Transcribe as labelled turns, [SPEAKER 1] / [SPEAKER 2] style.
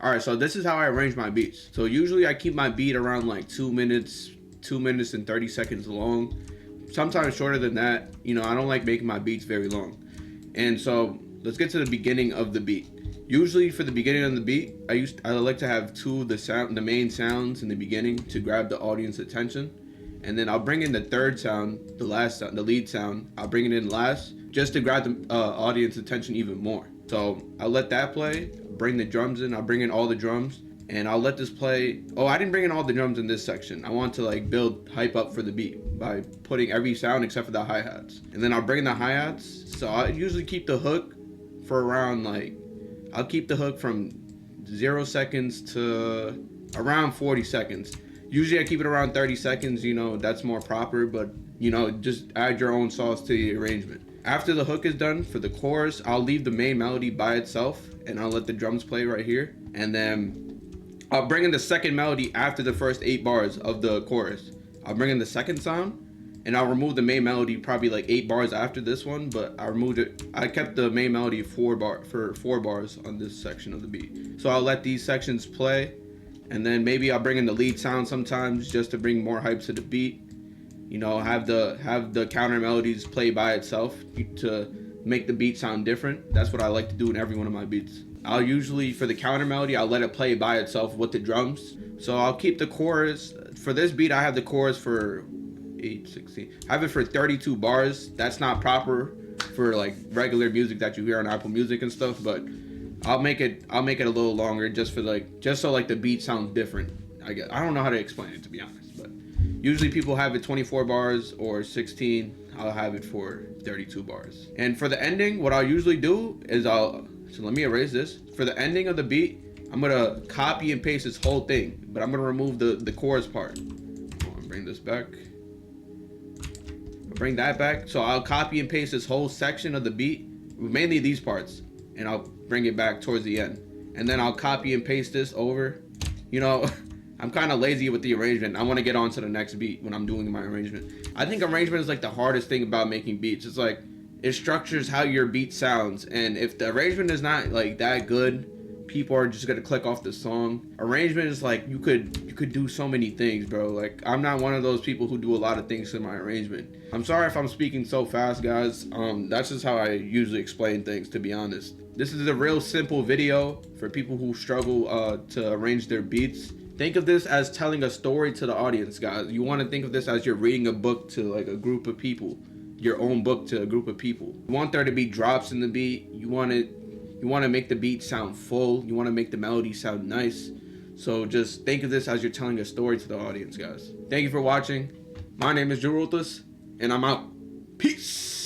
[SPEAKER 1] All right, so this is how I arrange my beats. So usually I keep my beat around like 2 minutes and 30 seconds long. Sometimes shorter than that. You know, I don't like making my beats very long. And so let's get to the beginning of the beat. Usually for the beginning of the beat, I like to have the main sounds in the beginning to grab the audience attention. And then I'll bring in the third sound, the last sound, the lead sound. I'll bring it in last just to grab the audience attention even more. So I'll let that play, bring the drums in, I'll bring in all the drums, and I'll let this play. Oh, I didn't bring in all the drums in this section. I want to like build hype up for the beat by putting every sound except for the hi-hats. And then I'll bring in the hi-hats. So I usually keep the hook for around I'll keep the hook from 0 seconds to around 40 seconds. Usually I keep it around 30 seconds, you know, that's more proper, but you know, just add your own sauce to the arrangement. After the hook is done for the chorus, I'll leave the main melody by itself and I'll let the drums play right here. And then I'll bring in the second melody after the first 8 bars of the chorus. I'll bring in the second sound and I'll remove the main melody probably like 8 bars after this one, but I removed it. I kept the main melody for 4 bars on this section of the beat. So I'll let these sections play, and then maybe I'll bring in the lead sound sometimes just to bring more hype to the beat. You know, have the counter melodies play by itself to make the beat sound different. That's what I like to do in every one of my beats. I'll usually, for the counter melody, I'll let it play by itself with the drums. So I'll keep the chorus. For this beat, I have the chorus for 8, 16. I have it for 32 bars. That's not proper for like regular music that you hear on Apple Music and stuff, but I'll make it a little longer just so the beat sounds different. I guess I don't know how to explain it, to be honest, but usually people have it 24 bars or 16. I'll have it for 32 bars. And for the ending, what I'll usually do is so let me erase this. For the ending of the beat, I'm gonna copy and paste this whole thing, but I'm gonna remove the chorus part. I'll bring this back. Bring that back. So I'll copy and paste this whole section of the beat, mainly these parts, and I'll bring it back towards the end. And then I'll copy and paste this over. You know, I'm kind of lazy with the arrangement. I want to get on to the next beat when I'm doing my arrangement. I think arrangement is like the hardest thing about making beats. It's like it structures how your beat sounds, and if the arrangement is not like that good, people are just gonna click off the song. Arrangement is like you could do so many things, bro. Like I'm not one of those people who do a lot of things in my arrangement. I'm sorry if I'm speaking so fast, guys. That's just how I usually explain things, to be honest. This is a real simple video for people who struggle to arrange their beats. Think of this as telling a story to the audience, guys. You want to think of this as you're reading a book to like a group of people, your own book to a group of people. You want there to be drops in the beat. You want to make the beat sound full. You want to make the melody sound nice. So just think of this as you're telling a story to the audience, guys. Thank you for watching. My name is Juneruthless, and I'm out. Peace.